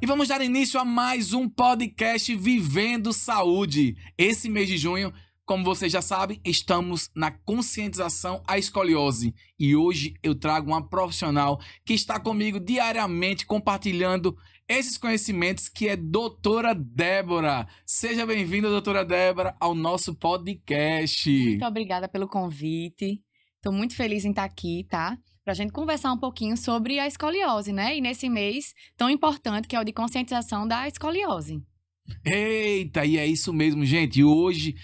E vamos dar início a mais um podcast Vivendo Saúde. Esse mês de junho, como vocês já sabem, estamos na conscientização à escoliose. E hoje eu trago uma profissional que está comigo diariamente compartilhando esses conhecimentos, que é doutora Débora. Seja bem-vinda, doutora Débora, ao nosso podcast. Muito obrigada pelo convite. Estou muito feliz em estar aqui, tá? Pra gente conversar um pouquinho sobre a escoliose, né? E nesse mês tão importante que é o de conscientização da escoliose. Eita, e é isso mesmo, gente. E hoje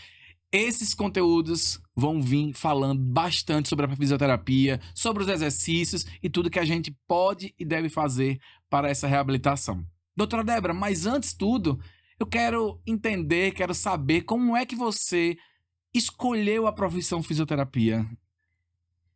esses conteúdos vão vir falando bastante sobre a fisioterapia, sobre os exercícios e tudo que a gente pode e deve fazer para essa reabilitação. Doutora Débora, mas antes de tudo, eu quero entender, quero saber como é que você escolheu a profissão fisioterapia.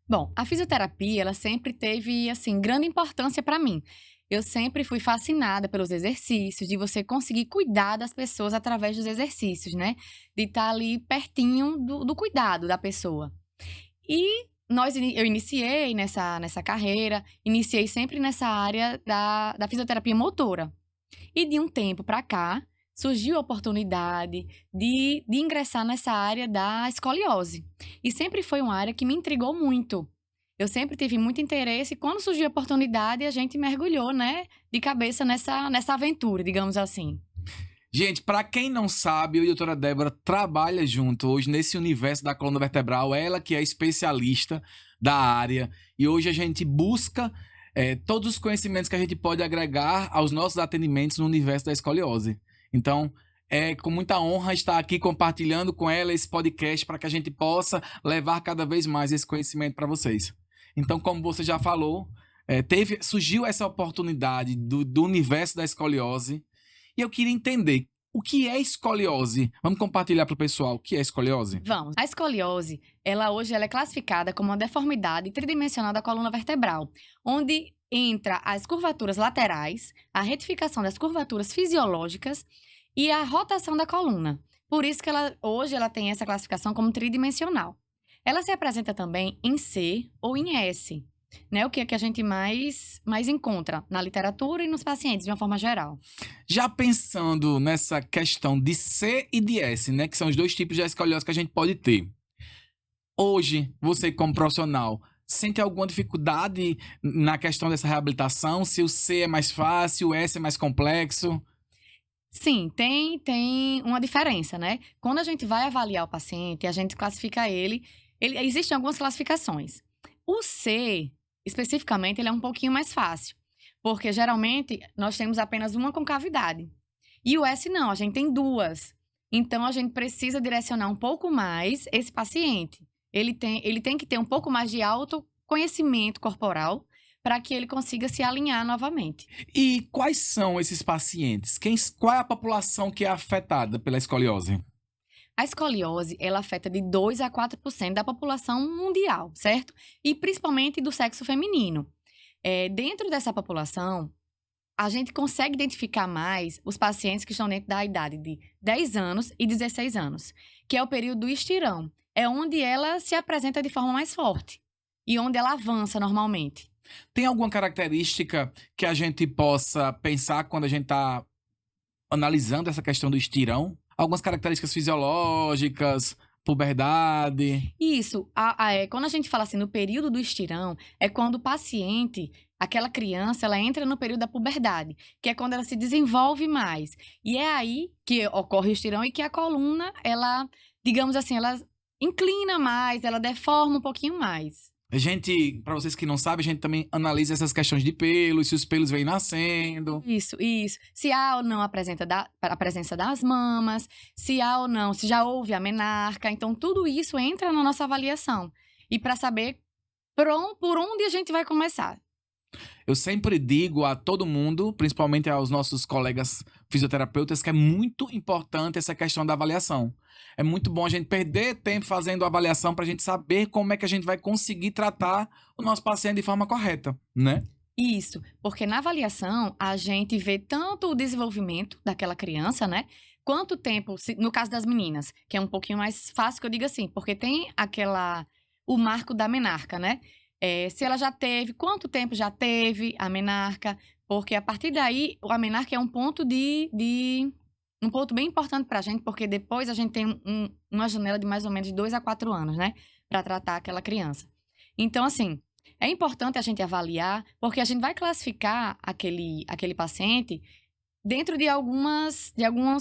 Bom, a fisioterapia, ela sempre teve, assim, grande importância para mim. Eu sempre fui fascinada pelos exercícios, de você conseguir cuidar das pessoas através dos exercícios, né? De estar ali pertinho do cuidado da pessoa. E eu iniciei nessa carreira, iniciei sempre nessa área da fisioterapia motora. E de um tempo para cá, surgiu a oportunidade de ingressar nessa área da escoliose. E sempre foi uma área que me intrigou muito. Eu sempre tive muito interesse e quando surgiu a oportunidade, a gente mergulhou, né, de cabeça nessa aventura, digamos assim. Gente, para quem não sabe, eu e a doutora Débora trabalha junto hoje nesse universo da coluna vertebral, ela que é especialista da área, e hoje a gente busca todos os conhecimentos que a gente pode agregar aos nossos atendimentos no universo da escoliose. Então, é com muita honra estar aqui compartilhando com ela esse podcast para que a gente possa levar cada vez mais esse conhecimento para vocês. Então, como você já falou, surgiu essa oportunidade do universo da escoliose e eu queria entender o que é escoliose. Vamos compartilhar para o pessoal o que é escoliose? Vamos. A escoliose, hoje ela é classificada como uma deformidade tridimensional da coluna vertebral, onde entra as curvaturas laterais, a retificação das curvaturas fisiológicas e a rotação da coluna. Por isso que hoje ela tem essa classificação como tridimensional. Ela se apresenta também em C ou em S, né? O que é que a gente mais encontra na literatura e nos pacientes, de uma forma geral. Já pensando nessa questão de C e de S, né? Que são os dois tipos de escoliose que a gente pode ter. Hoje, você como profissional, sente alguma dificuldade na questão dessa reabilitação? Se o C é mais fácil, o S é mais complexo? Sim, tem uma diferença, né? Quando a gente vai avaliar o paciente, a gente classifica ele existem algumas classificações. O C, especificamente, ele é um pouquinho mais fácil, porque geralmente nós temos apenas uma concavidade. E o S não, a gente tem duas. Então, a gente precisa direcionar um pouco mais esse paciente. Ele tem que ter um pouco mais de autoconhecimento corporal para que ele consiga se alinhar novamente. E quais são esses pacientes? Qual é a população que é afetada pela escoliose? A escoliose, ela afeta de 2 a 4% da população mundial, certo? E principalmente do sexo feminino. Dentro dessa população, a gente consegue identificar mais os pacientes que estão dentro da idade de 10 anos e 16 anos, que é o período do estirão. É onde ela se apresenta de forma mais forte e onde ela avança normalmente. Tem alguma característica que a gente possa pensar quando a gente está analisando essa questão do estirão? Algumas características fisiológicas, puberdade? Isso. Quando a gente fala assim no período do estirão, é quando o paciente, aquela criança, ela entra no período da puberdade, que é quando ela se desenvolve mais. E é aí que ocorre o estirão e que a coluna, ela, digamos assim, ela inclina mais, ela deforma um pouquinho mais. A gente, para vocês que não sabem, a gente também analisa essas questões de pelos, se os pelos vêm nascendo. Isso. Se há ou não a presença das mamas, se há ou não, se já houve a menarca. Então, tudo isso entra na nossa avaliação. E para saber por onde a gente vai começar. Eu sempre digo a todo mundo, principalmente aos nossos colegas fisioterapeutas, que é muito importante essa questão da avaliação. É muito bom a gente perder tempo fazendo a avaliação para a gente saber como é que a gente vai conseguir tratar o nosso paciente de forma correta, né? Isso, porque na avaliação a gente vê tanto o desenvolvimento daquela criança, né? Quanto tempo, no caso das meninas, que é um pouquinho mais fácil que eu diga assim, porque tem o marco da menarca, né? Se ela já teve, quanto tempo já teve a menarca, Porque a partir daí, o Amenarca é um ponto um ponto bem importante pra gente, porque depois a gente tem uma janela de mais ou menos de 2 a 4 anos, né? Pra tratar aquela criança. Então, assim, é importante a gente avaliar, porque a gente vai classificar aquele paciente dentro de alguns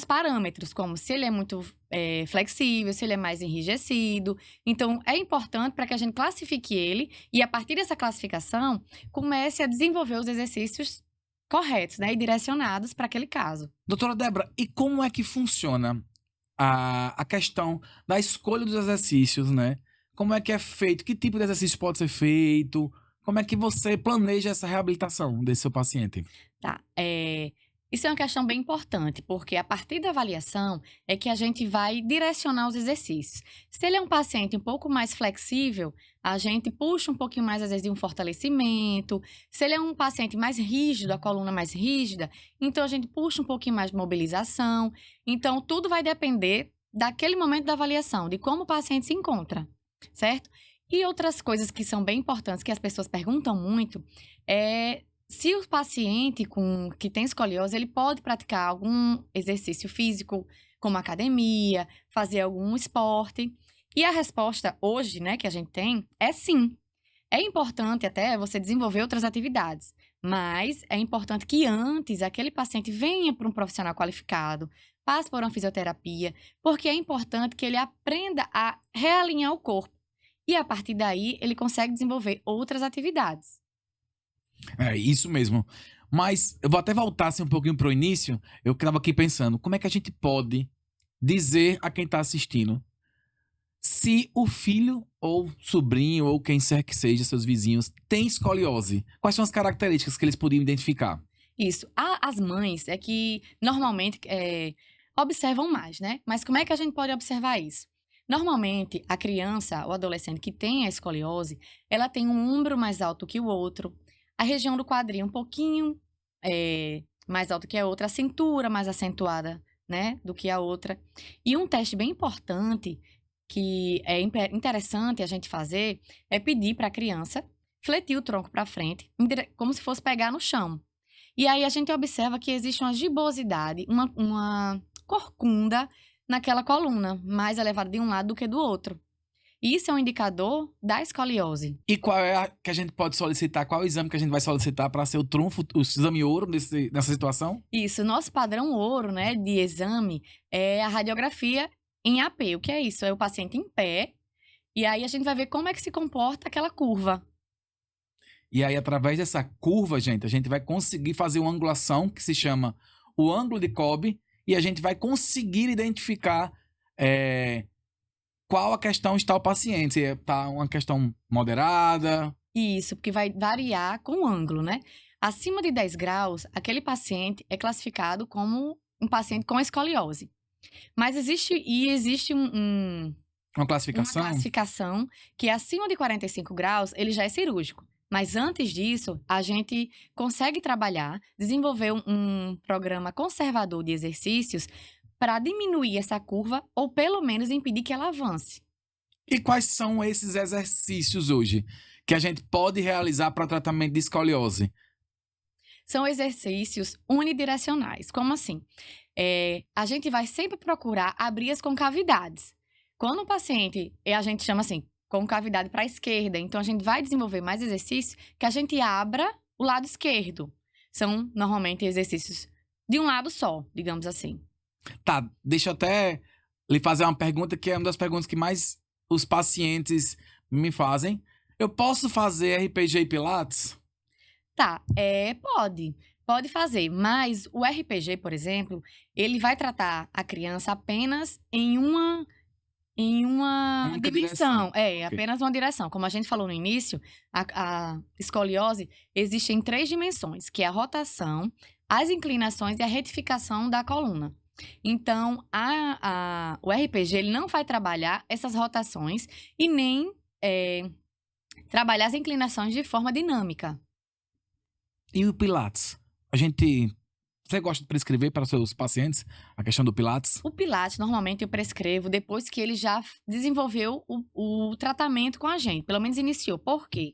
parâmetros, como se ele é muito flexível, se ele é mais enrijecido. Então, é importante para que a gente classifique ele e, a partir dessa classificação, comece a desenvolver os exercícios corretos, né, e direcionados para aquele caso. Doutora Débora, e como é que funciona a questão da escolha dos exercícios, né? Como é que é feito? Que tipo de exercício pode ser feito? Como é que você planeja essa reabilitação desse seu paciente? Tá, isso é uma questão bem importante, porque a partir da avaliação é que a gente vai direcionar os exercícios. Se ele é um paciente um pouco mais flexível, a gente puxa um pouquinho mais, às vezes, de um fortalecimento. Se ele é um paciente mais rígido, a coluna mais rígida, então a gente puxa um pouquinho mais de mobilização. Então, tudo vai depender daquele momento da avaliação, de como o paciente se encontra, certo? E outras coisas que são bem importantes, que as pessoas perguntam muito, é se o paciente que tem escoliose, ele pode praticar algum exercício físico, como academia, fazer algum esporte. E a resposta hoje, né, que a gente tem, é sim. É importante até você desenvolver outras atividades, mas é importante que antes aquele paciente venha para um profissional qualificado, passe por uma fisioterapia, porque é importante que ele aprenda a realinhar o corpo. E a partir daí, ele consegue desenvolver outras atividades. É isso mesmo. Mas eu vou até voltar assim, um pouquinho pro início. Eu estava aqui pensando, como é que a gente pode dizer a quem está assistindo se o filho ou sobrinho ou quem quer que seja, seus vizinhos, tem escoliose? Quais são as características que eles poderiam identificar? Isso. As mães é que normalmente observam mais, né? Mas como é que a gente pode observar isso? Normalmente, a criança ou adolescente que tem a escoliose, ela tem um ombro mais alto que o outro, a região do quadril um pouquinho mais alto que a outra, a cintura mais acentuada, né, do que a outra. E um teste bem importante que é interessante a gente fazer é pedir para a criança fletir o tronco para frente, como se fosse pegar no chão. E aí a gente observa que existe uma gibosidade, uma corcunda naquela coluna, mais elevada de um lado do que do outro. Isso é um indicador da escoliose. E qual é a que a gente pode solicitar? Qual é o exame que a gente vai solicitar para ser o trunfo, o exame ouro nessa situação? Isso, nosso padrão ouro, né, de exame é a radiografia em AP. O que é isso? É o paciente em pé, e aí a gente vai ver como é que se comporta aquela curva. E aí, através dessa curva, gente, a gente vai conseguir fazer uma angulação que se chama o ângulo de Kolbe, e a gente vai conseguir identificar qual a questão está o paciente. Se está uma questão moderada. Isso, porque vai variar com o ângulo, né? Acima de 10 graus, aquele paciente é classificado como um paciente com escoliose. Mas existe Uma classificação? uma classificação que acima de 45 graus, ele já é cirúrgico. Mas antes disso, a gente consegue trabalhar, desenvolver um programa conservador de exercícios para diminuir essa curva ou pelo menos impedir que ela avance. E quais são esses exercícios hoje que a gente pode realizar para tratamento de escoliose? São exercícios unidirecionais. Como assim? A gente vai sempre procurar abrir as concavidades. Quando o paciente, a gente chama assim, concavidade para a esquerda, então a gente vai desenvolver mais exercícios que a gente abra o lado esquerdo. São normalmente exercícios de um lado só, digamos assim. Tá, deixa eu até lhe fazer uma pergunta que é uma das perguntas que mais os pacientes me fazem. Eu posso fazer RPG e Pilates? Tá, pode fazer, mas o RPG, por exemplo, ele vai tratar a criança apenas em uma Única dimensão. direção. Ok. Apenas uma direção. Como a gente falou no início, a escoliose existe em 3 dimensões, que é a rotação, as inclinações e a retificação da coluna. Então, o RPG ele não vai trabalhar essas rotações e nem trabalhar as inclinações de forma dinâmica. E o Pilates? Você gosta de prescrever para os seus pacientes a questão do Pilates? O Pilates, normalmente, eu prescrevo depois que ele já desenvolveu o tratamento com a gente. Pelo menos iniciou. Por quê?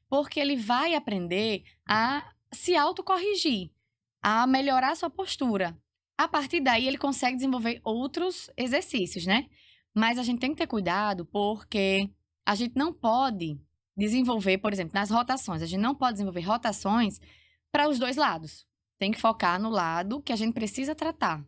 Porque ele vai aprender a se autocorrigir, a melhorar a sua postura. A partir daí, ele consegue desenvolver outros exercícios, né? Mas a gente tem que ter cuidado, porque a gente não pode desenvolver, por exemplo, nas rotações, a gente não pode desenvolver rotações para os dois lados. Tem que focar no lado que a gente precisa tratar.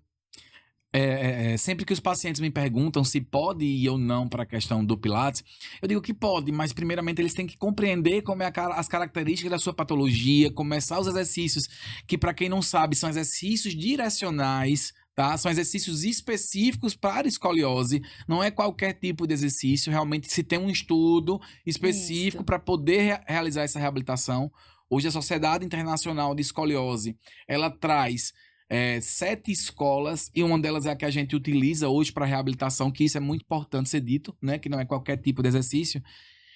Sempre que os pacientes me perguntam se pode ir ou não para a questão do Pilates, eu digo que pode, mas primeiramente eles têm que compreender como as características da sua patologia, começar os exercícios, que para quem não sabe, são exercícios direcionais, tá? São exercícios específicos para escoliose, não é qualquer tipo de exercício, realmente se tem um estudo específico Isso. para poder realizar essa reabilitação. Hoje a Sociedade Internacional de Escoliose, ela traz 7 escolas, e uma delas é a que a gente utiliza hoje para reabilitação, que isso é muito importante ser dito, né? Que não é qualquer tipo de exercício.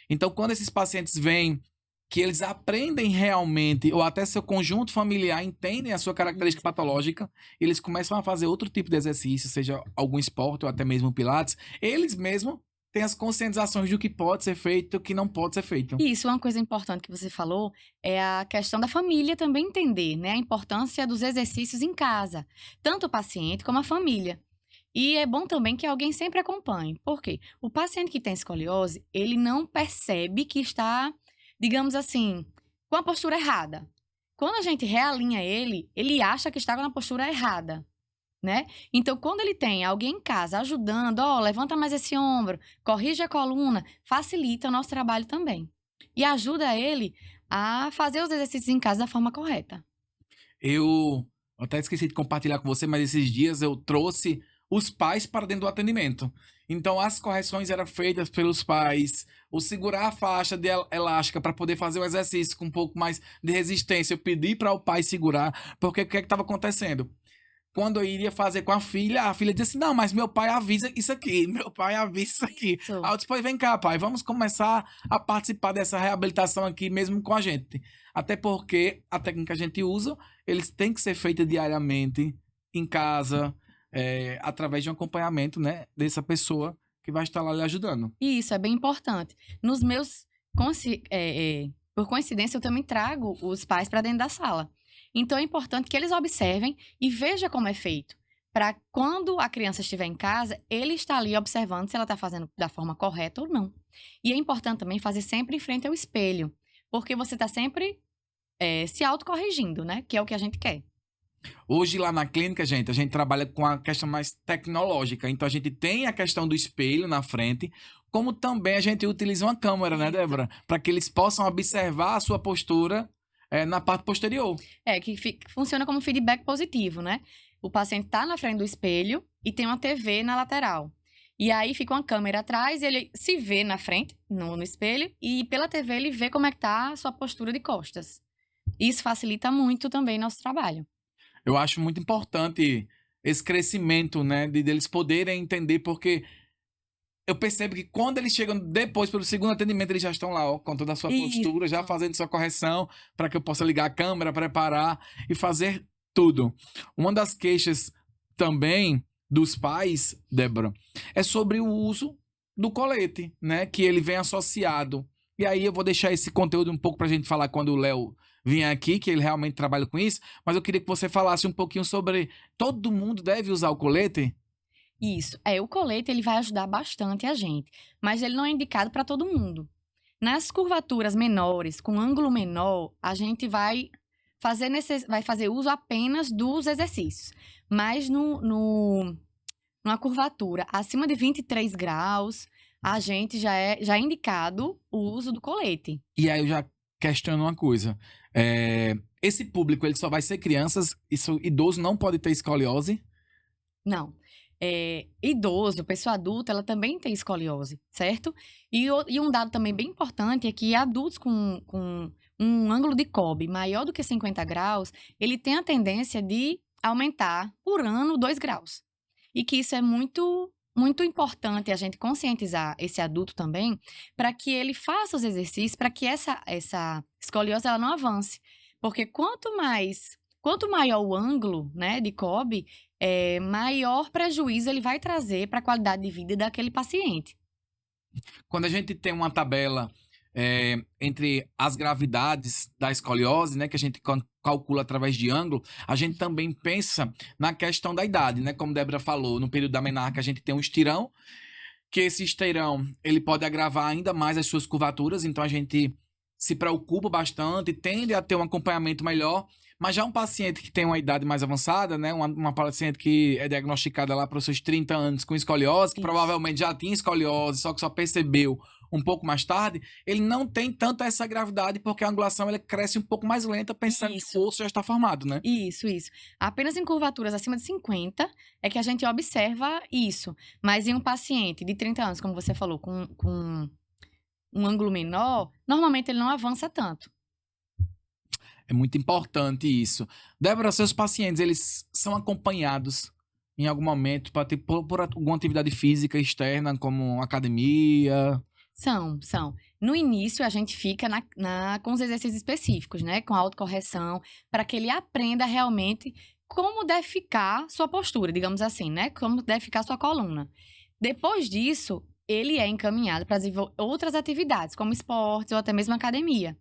Então, quando esses pacientes vêm, que eles aprendem realmente, ou até seu conjunto familiar entendem a sua característica patológica, eles começam a fazer outro tipo de exercício, seja algum esporte ou até mesmo pilates, eles mesmos têm as conscientizações do que pode ser feito e o que não pode ser feito. E isso, uma coisa importante que você falou é a questão da família também entender, né? A importância dos exercícios em casa, tanto o paciente como a família. E é bom também que alguém sempre acompanhe. Por quê? O paciente que tem escoliose, ele não percebe que está, digamos assim, com a postura errada. Quando a gente realinha ele, ele acha que está com a postura errada, né? Então, quando ele tem alguém em casa ajudando, ó, levanta mais esse ombro, corrige a coluna, facilita o nosso trabalho também. E ajuda ele a fazer os exercícios em casa da forma correta. Eu até esqueci de compartilhar com você, mas esses dias eu trouxe os pais para dentro do atendimento. Então, as correções eram feitas pelos pais, o segurar a faixa de elástica para poder fazer o exercício com um pouco mais de resistência. Eu pedi para o pai segurar, porque o que estava acontecendo? Quando eu iria fazer com a filha disse assim, não, mas meu pai avisa isso aqui, meu pai avisa isso aqui. Isso. Aí eu disse, pois vem cá, pai, vamos começar a participar dessa reabilitação aqui mesmo com a gente. Até porque a técnica que a gente usa, eles têm que ser feitos diariamente, em casa, através de um acompanhamento, né, dessa pessoa que vai estar lá lhe ajudando. E isso é bem importante. Nos meus, por coincidência, eu também trago os pais para dentro da sala. Então é importante que eles observem e vejam como é feito. Para quando a criança estiver em casa, ele está ali observando se ela está fazendo da forma correta ou não. E é importante também fazer sempre em frente ao espelho, porque você está sempre se autocorrigindo, né? Que é o que a gente quer. Hoje lá na clínica, gente, a gente trabalha com a questão mais tecnológica. Então a gente tem a questão do espelho na frente, como também a gente utiliza uma câmera, né, Débora? Para que eles possam observar a sua postura na parte posterior. Que funciona como feedback positivo, né? O paciente está na frente do espelho e tem uma TV na lateral. E aí fica uma câmera atrás, ele se vê na frente, no espelho, e pela TV ele vê como é que tá a sua postura de costas. Isso facilita muito também nosso trabalho. Eu acho muito importante esse crescimento, né, deles poderem entender, porque eu percebo que quando eles chegam depois pelo segundo atendimento, eles já estão lá, ó, com toda a sua postura, já fazendo sua correção, para que eu possa ligar a câmera, preparar e fazer tudo. Uma das queixas também dos pais, Débora, é sobre o uso do colete, né, que ele vem associado. E aí eu vou deixar esse conteúdo um pouco pra gente falar quando o Léo vier aqui, que ele realmente trabalha com isso, mas eu queria que você falasse um pouquinho sobre todo mundo deve usar o colete? Isso. O colete ele vai ajudar bastante a gente, mas ele não é indicado para todo mundo. Nas curvaturas menores, com ângulo menor, a gente vai fazer uso apenas dos exercícios. Mas numa curvatura acima de 23 graus, a gente já é indicado o uso do colete. E aí eu já questiono uma coisa. Esse público, ele só vai ser crianças, idoso não pode ter escoliose? Não. Idoso, pessoa adulta, ela também tem escoliose, certo? E um dado também bem importante é que adultos com um ângulo de Kolbe maior do que 50 graus, ele tem a tendência de aumentar por ano 2 graus. E que isso é muito, muito importante a gente conscientizar esse adulto também, para que ele faça os exercícios, para que essa escoliose ela não avance. Porque quanto maior o ângulo, né, de Kolbe, maior prejuízo ele vai trazer para a qualidade de vida daquele paciente. Quando a gente tem uma tabela entre as gravidades da escoliose, né, que a gente calcula através de ângulo, a gente também pensa na questão da idade, né? Como Débora falou, no período da menarca a gente tem um estirão, que esse estirão, ele pode agravar ainda mais as suas curvaturas, então a gente se preocupa bastante, tende a ter um acompanhamento melhor, mas já um paciente que tem uma idade mais avançada, né, uma paciente que é diagnosticada lá para os seus 30 anos com escoliose, que provavelmente já tinha escoliose, só que só percebeu um pouco mais tarde, ele não tem tanta essa gravidade porque a angulação ela cresce um pouco mais lenta pensando que o osso já está formado, né? Isso. Apenas em curvaturas acima de 50 é que a gente observa isso. Mas em um paciente de 30 anos, como você falou, com um ângulo menor, normalmente ele não avança tanto. É muito importante isso. Débora, seus pacientes, eles são acompanhados em algum momento por alguma atividade física externa, como academia? São. No início, a gente fica com os exercícios específicos, né? Com a autocorreção, para que ele aprenda realmente como deve ficar sua postura, digamos assim, né? Como deve ficar sua coluna. Depois disso, ele é encaminhado para desenvolver outras atividades, como esportes ou até mesmo academia.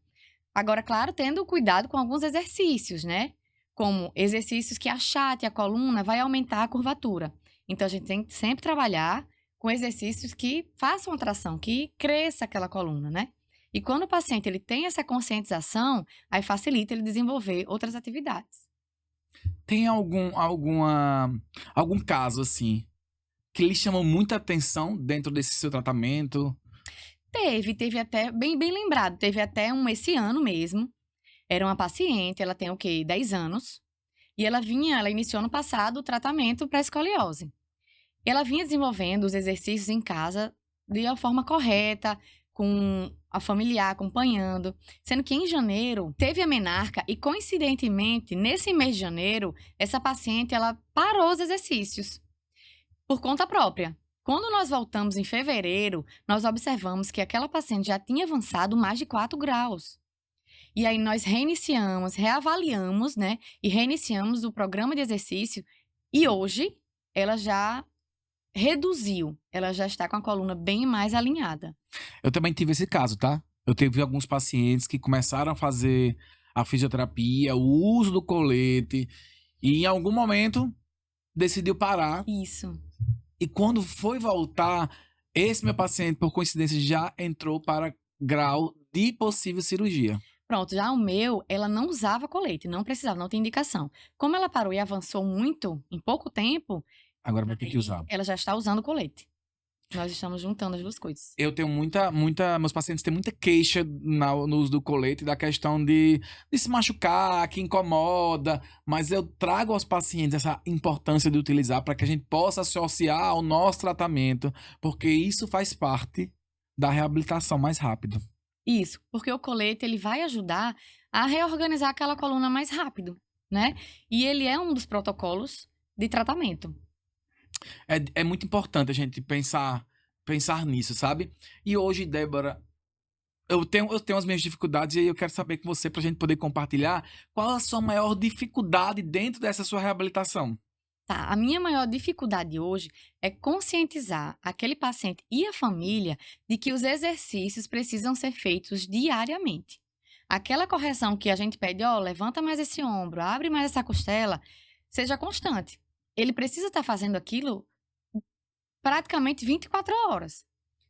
Agora, claro, tendo cuidado com alguns exercícios, né? Como exercícios que achate a coluna vai aumentar a curvatura. Então, a gente tem que sempre trabalhar com exercícios que façam a tração, que cresça aquela coluna, né? E quando o paciente ele tem essa conscientização, aí facilita ele desenvolver outras atividades. Tem algum caso, assim, que lhe chamou muita atenção dentro desse seu tratamento? Teve até, bem lembrado, teve até esse ano mesmo. Era uma paciente, ela tem 10 anos. E ela iniciou no passado o tratamento para escoliose. Ela vinha desenvolvendo os exercícios em casa de uma forma correta, com a familiar acompanhando. Sendo que em janeiro teve a menarca e, coincidentemente, nesse mês de janeiro, essa paciente ela parou os exercícios por conta própria. Quando nós voltamos em fevereiro, nós observamos que aquela paciente já tinha avançado mais de 4 graus. E aí nós reavaliamos, né? E reiniciamos o programa de exercício. E hoje, ela já reduziu. Ela já está com a coluna bem mais alinhada. Eu também tive esse caso, tá? Eu tive alguns pacientes que começaram a fazer a fisioterapia, o uso do colete, e em algum momento decidiu parar. Isso. E quando foi voltar, esse meu paciente, por coincidência, já entrou para grau de possível cirurgia. Pronto, já o meu, ela não usava colete, não precisava, não tinha indicação. Como ela parou e avançou muito, em pouco tempo... Agora vai ter que usar. Ela já está usando colete. Nós estamos juntando as duas coisas. Eu tenho meus pacientes têm muita queixa no uso do colete, da questão de se machucar, que incomoda, mas eu trago aos pacientes essa importância de utilizar para que a gente possa associar ao nosso tratamento, porque isso faz parte da reabilitação mais rápido. Isso, porque o colete ele vai ajudar a reorganizar aquela coluna mais rápido, né? E ele é um dos protocolos de tratamento. É muito importante a gente pensar nisso, sabe? E hoje, Débora, eu tenho as minhas dificuldades e eu quero saber com você, pra gente poder compartilhar, qual a sua maior dificuldade dentro dessa sua reabilitação? Tá, a minha maior dificuldade hoje é conscientizar aquele paciente e a família de que os exercícios precisam ser feitos diariamente. Aquela correção que a gente pede, levanta mais esse ombro, abre mais essa costela, seja constante. Ele precisa estar fazendo aquilo praticamente 24 horas.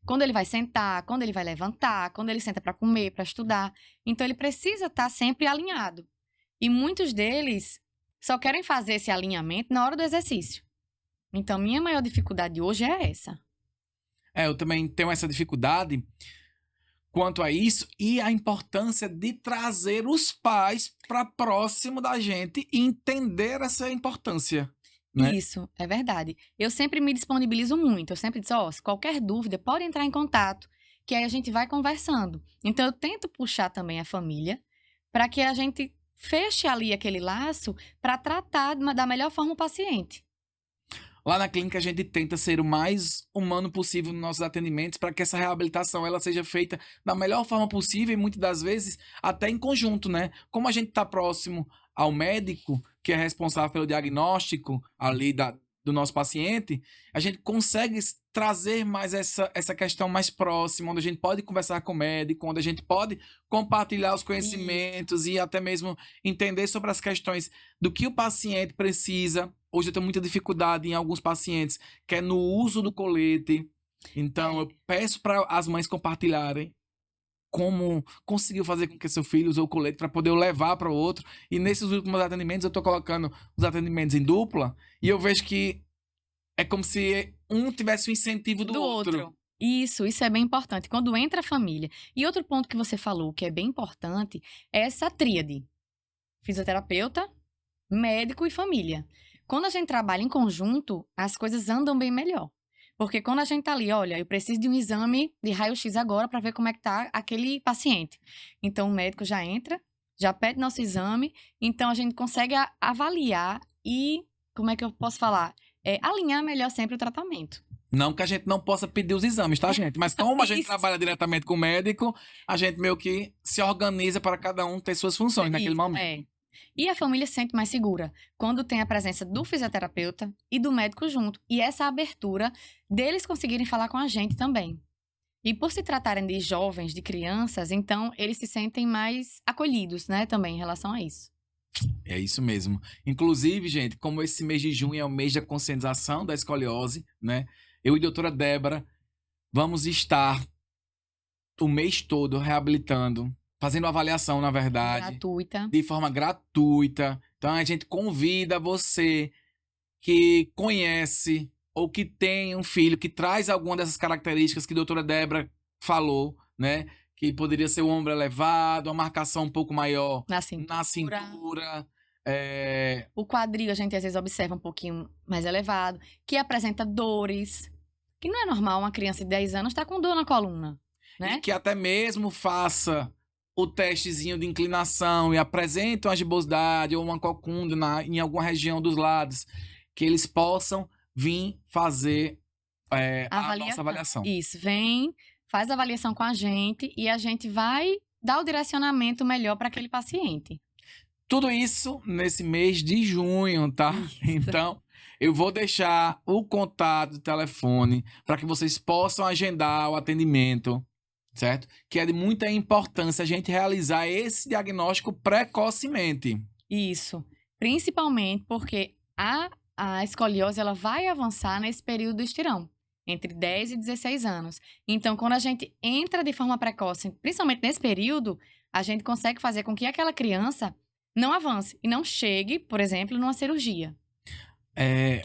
Quando ele vai sentar, quando ele vai levantar, quando ele senta para comer, para estudar. Então, ele precisa estar sempre alinhado. E muitos deles só querem fazer esse alinhamento na hora do exercício. Então, minha maior dificuldade hoje é essa. Eu também tenho essa dificuldade quanto a isso e a importância de trazer os pais para próximo da gente e entender essa importância. Né? Isso, é verdade. Eu sempre me disponibilizo muito. Eu sempre digo, se qualquer dúvida, pode entrar em contato, que aí a gente vai conversando. Então, eu tento puxar também a família para que a gente feche ali aquele laço para tratar da melhor forma o paciente. Lá na clínica, a gente tenta ser o mais humano possível nos nossos atendimentos para que essa reabilitação ela seja feita da melhor forma possível e muitas das vezes até em conjunto, né? Como a gente está próximo ao médico, que é responsável pelo diagnóstico ali do nosso paciente, a gente consegue trazer mais essa questão mais próxima, onde a gente pode conversar com o médico, onde a gente pode compartilhar os conhecimentos e até mesmo entender sobre as questões do que o paciente precisa. Hoje eu tenho muita dificuldade em alguns pacientes, que é no uso do colete. Então, eu peço para as mães compartilharem como conseguiu fazer com que seu filho use o colete para poder levar para o outro. E nesses últimos atendimentos, eu estou colocando os atendimentos em dupla e eu vejo que é como se um tivesse o incentivo do outro. Isso é bem importante. Quando entra a família. E outro ponto que você falou, que é bem importante, é essa tríade. Fisioterapeuta, médico e família. Quando a gente trabalha em conjunto, as coisas andam bem melhor. Porque quando a gente tá ali, olha, eu preciso de um exame de raio-x agora para ver como é que tá aquele paciente. Então, o médico já entra, já pede nosso exame, então a gente consegue avaliar e, como é que eu posso falar? Alinhar melhor sempre o tratamento. Não que a gente não possa pedir os exames, tá, gente? Mas como a gente Isso. trabalha diretamente com o médico, a gente meio que se organiza para cada um ter suas funções naquele momento. E a família se sente mais segura quando tem a presença do fisioterapeuta e do médico junto. E essa abertura deles conseguirem falar com a gente também. E por se tratarem de jovens, de crianças, então eles se sentem mais acolhidos, né, também em relação a isso. É isso mesmo. Inclusive, gente, como esse mês de junho é o mês da conscientização da escoliose, né? Eu e a doutora Débora vamos estar o mês todo reabilitando, fazendo avaliação, na verdade. Gratuita. De forma gratuita. Então, a gente convida você que conhece ou que tem um filho que traz alguma dessas características que a doutora Débora falou, né? Que poderia ser o ombro elevado, uma marcação um pouco maior Na cintura. O quadril a gente às vezes observa um pouquinho mais elevado, que apresenta dores, que não é normal uma criança de 10 anos estar com dor na coluna, né? E que até mesmo faça o testezinho de inclinação e apresente uma gibosidade ou uma cocunda em alguma região dos lados, que eles possam vir fazer a nossa avaliação. Isso, vem, faz a avaliação com a gente e a gente vai dar o direcionamento melhor para aquele paciente. Tudo isso nesse mês de junho, tá? Isso. Então, eu vou deixar o contato do telefone para que vocês possam agendar o atendimento, certo? Que é de muita importância a gente realizar esse diagnóstico precocemente. Isso. Principalmente porque a escoliose ela vai avançar nesse período do estirão, entre 10 e 16 anos. Então, quando a gente entra de forma precoce, principalmente nesse período, a gente consegue fazer com que aquela criança não avance e não chegue, por exemplo, numa cirurgia.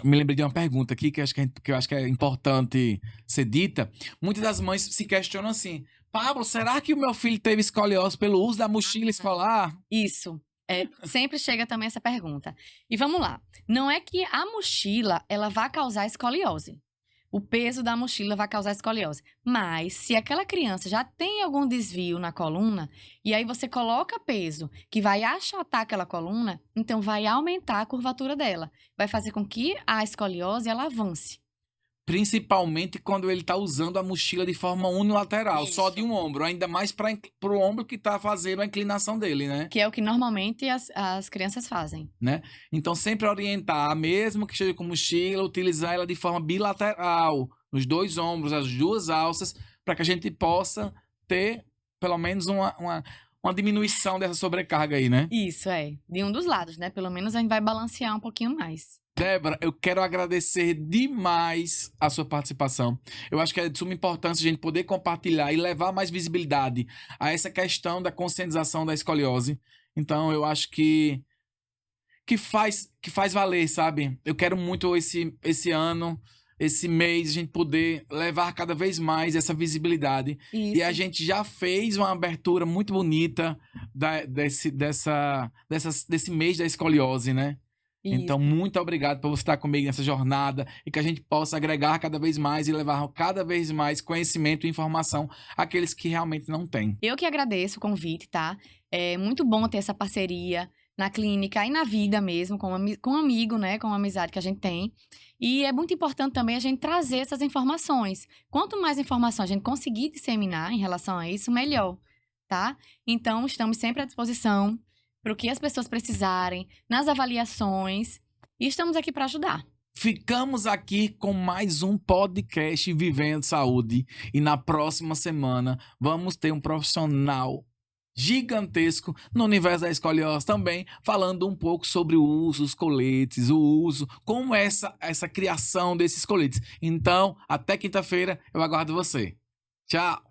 Me lembrei de uma pergunta aqui que eu acho que é importante ser dita. Muitas das mães se questionam assim: Pablo, será que o meu filho teve escoliose pelo uso da mochila escolar? Isso. Sempre chega também essa pergunta. E vamos lá. Não é que a mochila ela vai causar escoliose. O peso da mochila vai causar escoliose. Mas, se aquela criança já tem algum desvio na coluna, e aí você coloca peso que vai achatar aquela coluna, então vai aumentar a curvatura dela. Vai fazer com que a escoliose ela avance. Principalmente quando ele está usando a mochila de forma unilateral, Isso. só de um ombro. Ainda mais para o ombro que está fazendo a inclinação dele, né? Que é o que normalmente as crianças fazem. Né? Então, sempre orientar, mesmo que esteja com mochila, utilizar ela de forma bilateral, nos dois ombros, as duas alças, para que a gente possa ter, pelo menos, uma diminuição dessa sobrecarga aí, né? Isso, de um dos lados, né? Pelo menos a gente vai balancear um pouquinho mais. Débora, eu quero agradecer demais a sua participação. Eu acho que é de suma importância a gente poder compartilhar e levar mais visibilidade a essa questão da conscientização da escoliose. Então, eu acho que faz valer, sabe? Eu quero muito esse ano, esse mês, a gente poder levar cada vez mais essa visibilidade. Isso. E a gente já fez uma abertura muito bonita desse mês da escoliose, né? Isso. Então, muito obrigado por você estar comigo nessa jornada e que a gente possa agregar cada vez mais e levar cada vez mais conhecimento e informação àqueles que realmente não têm. Eu que agradeço o convite, tá? É muito bom ter essa parceria na clínica e na vida mesmo, com um amigo, né? Com uma amizade que a gente tem. E é muito importante também a gente trazer essas informações. Quanto mais informação a gente conseguir disseminar em relação a isso, melhor, tá? Então, estamos sempre à disposição para o que as pessoas precisarem, nas avaliações, e estamos aqui para ajudar. Ficamos aqui com mais um podcast Vivendo Saúde. E na próxima semana vamos ter um profissional gigantesco no universo da escoliose também, falando um pouco sobre o uso dos coletes, o uso, como é essa criação desses coletes. Então, até quinta-feira, eu aguardo você. Tchau!